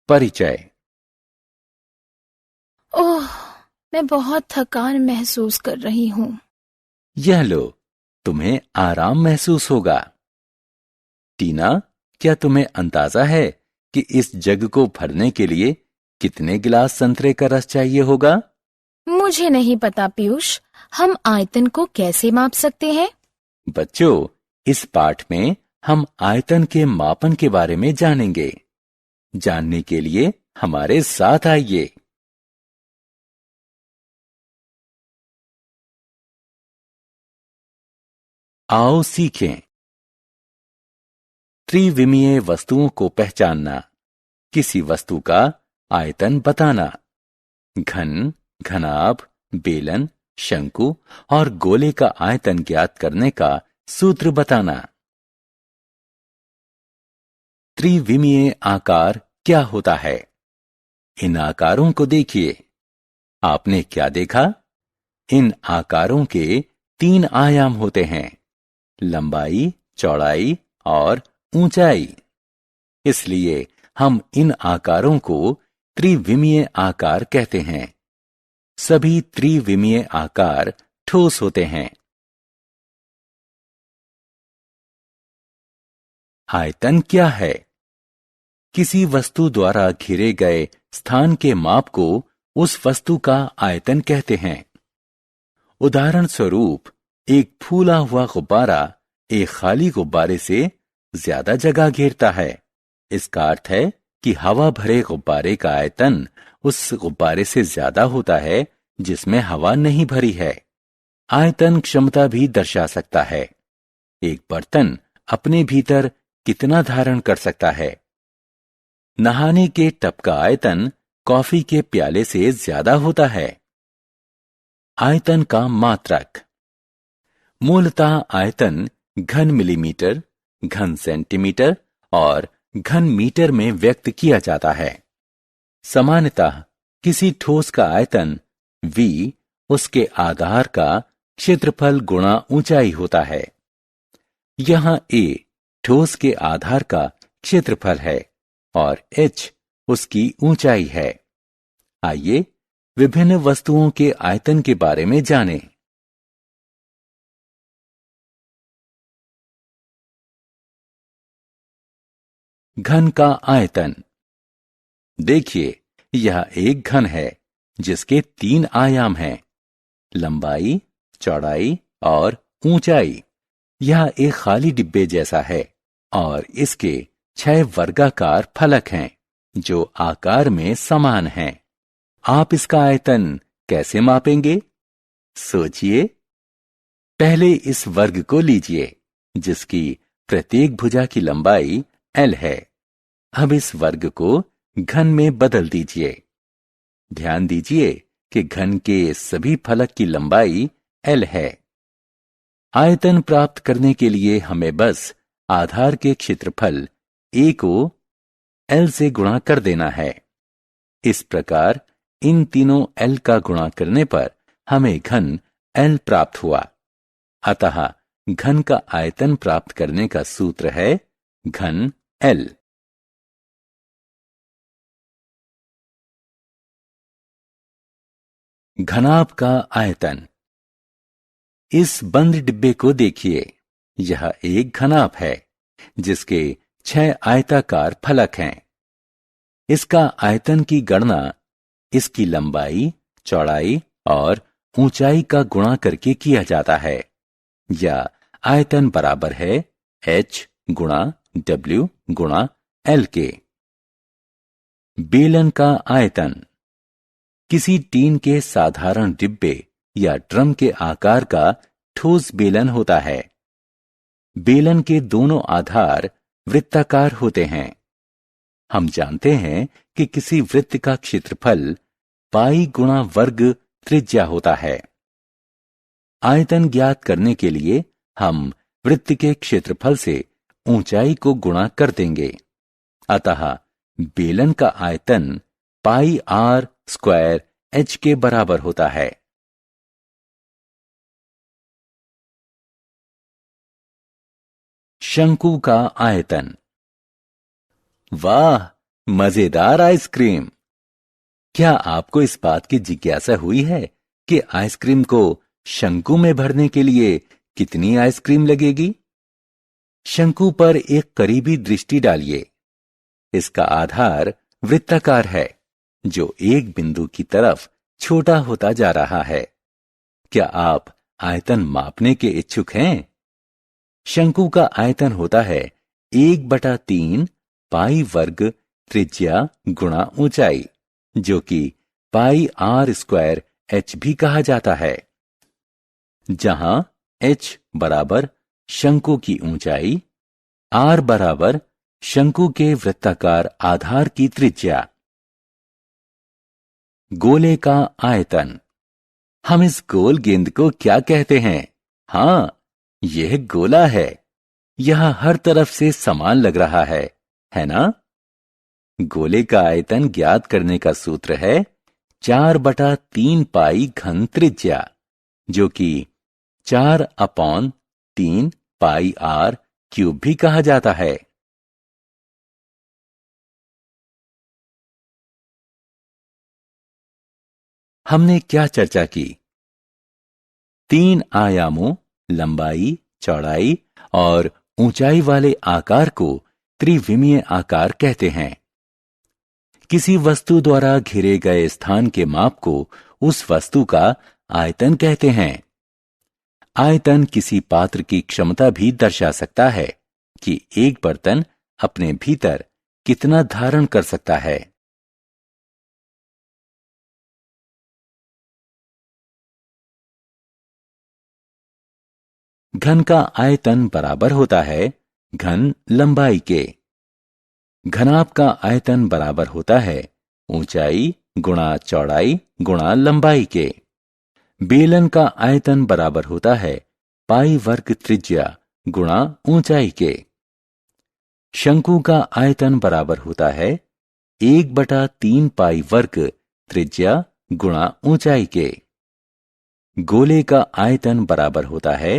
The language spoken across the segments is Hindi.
परिचय। ओह, मैं बहुत थकान महसूस कर रही हूँ। यह लो, तुम्हें आराम महसूस होगा। टीना, क्या तुम्हें अंदाजा है कि इस जग को भरने के लिए कितने गिलास संतरे का रस चाहिए होगा? मुझे नहीं पता पीयूष, हम आयतन को कैसे माप सकते हैं? बच्चों, इस पाठ में हम आयतन के मापन के बारे में जानेंगे। जानने के लिए हमारे साथ आइए। आओ सीखें। त्रिविमीय वस्तुओं को पहचानना। किसी वस्तु का आयतन बताना। घन, घनाभ, बेलन, शंकु और गोले का आयतन ज्ञात करने का सूत्र बताना। त्रिविमीय आकार क्या होता है? इन आकारों को देखिए। आपने क्या देखा? इन आकारों के 3 आयाम होते हैं: लंबाई, चौड़ाई और ऊंचाई। इसलिए हम इन आकारों को त्रिविमीय आकार कहते हैं। सभी त्रिविमीय आकार ठोस होते हैं। आयतन क्या है? किसी वस्तु द्वारा घिरे गए स्थान के माप को उस वस्तु का आयतन कहते हैं। उदाहरण स्वरूप, एक फूला हुआ गुब्बारा एक खाली गुब्बारे से ज्यादा जगह घेरता है। इसका अर्थ है कि हवा भरे गुब्बारे का आयतन उस गुब्बारे से ज्यादा होता है जिसमें हवा नहीं भरी है। आयतन क्षमता भी दर्शा सकता है। एक बर्तन अपने भीतर कितना धारण कर सकता है। नहाने के टब का आयतन कॉफी के प्याले से ज्यादा होता है। आयतन का मात्रक। मूलतः आयतन घन मिलीमीटर, घन सेंटीमीटर और घन मीटर में व्यक्त किया जाता है। सामान्यतः किसी ठोस का आयतन V उसके आधार का क्षेत्रफल गुणा ऊंचाई होता है। यहां A ठोस के आधार का क्षेत्रफल है और h उसकी ऊंचाई है। आइए विभिन्न वस्तुओं के आयतन के बारे में जानें। घन का आयतन। देखिए, यह एक घन है जिसके 3 आयाम हैं: लंबाई, चौड़ाई और ऊंचाई। यह एक खाली डिब्बे जैसा है और इसके 6 वर्गाकार फलक हैं जो आकार में समान हैं। आप इसका आयतन कैसे मापेंगे? सोचिए। पहले इस वर्ग को लीजिए जिसकी प्रत्येक भुजा की लंबाई L है। अब इस वर्ग को घन में बदल दीजिए। ध्यान दीजिए कि घन के सभी फलक की लंबाई L है। आयतन प्राप्त करने के लिए हमें बस आधार के क्षेत्रफल A को L से गुणा कर देना है। इस प्रकार इन तीनों L का गुणा करने पर हमें घन L प्राप्त हुआ। अतः घन का आयतन प्राप्त करने का सूत्र है घन L। घनाभ का आयतन। इस बंद डिब्बे को देखिए। यह एक घनाभ है जिसके 6 आयताकार फलक हैं। इसका आयतन की गणना इसकी लंबाई, चौड़ाई और ऊंचाई का गुणा करके किया जाता है। या आयतन बराबर है h गुणा w गुणा l के। बेलन का आयतन। किसी टीन के साधारण डिब्बे या ड्रम के आकार का ठोस बेलन होता है। बेलन के दोनों आधार वृत्ताकार होते हैं। हम जानते हैं कि किसी वृत्त का क्षेत्रफल पाई गुणा वर्ग त्रिज्या होता है। आयतन ज्ञात करने के लिए हम वृत्त के क्षेत्रफल से ऊंचाई को गुणा कर देंगे। अतः बेलन का आयतन पाई r स्क्वायर h के बराबर होता है। शंकु का आयतन। वाह, मजेदार आइसक्रीम। क्या आपको इस बात की जिज्ञासा हुई है कि आइसक्रीम को शंकु में भरने के लिए कितनी आइसक्रीम लगेगी? शंकु पर एक करीबी दृष्टि डालिए। इसका आधार वृत्ताकार है, जो एक बिंदु की तरफ छोटा होता जा रहा है। क्या आप आयतन मापने के इच्छुक हैं? शंकु का आयतन होता है 1/3 पाई वर्ग त्रिज्या गुणा ऊंचाई, जो कि पाई r² h भी कहा जाता है, जहां h बराबर शंकु की ऊंचाई, r बराबर शंकु के वृत्ताकार आधार की त्रिज्या। गोले का आयतन। हम इस गोल गेंद को क्या कहते हैं? हां, यह गोला है। यह हर तरफ से समान लग रहा है ना? गोले का आयतन ज्ञात करने का सूत्र है 4/3 पाई घन त्रिज्या, जो कि 4/3 पाई r³ भी कहा जाता है। हमने क्या चर्चा की? 3 आयामों, लंबाई, चौड़ाई और ऊंचाई वाले आकार को त्रिविमीय आकार कहते हैं। किसी वस्तु द्वारा घिरे गए स्थान के माप को उस वस्तु का आयतन कहते हैं। आयतन किसी पात्र की क्षमता भी दर्शा सकता है कि एक बर्तन अपने भीतर कितना धारण कर सकता है। घन का आयतन बराबर होता है घन लंबाई के। घनाभ का आयतन बराबर होता है ऊंचाई गुणा चौड़ाई गुणा लंबाई के। बेलन का आयतन बराबर होता है पाई वर्ग त्रिज्या गुणा ऊंचाई के। शंकु का आयतन बराबर होता है 1/3 पाई वर्ग त्रिज्या गुणा ऊंचाई के। गोले का आयतन बराबर होता है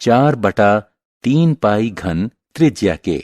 4/3 पाई घन त्रिज्या के।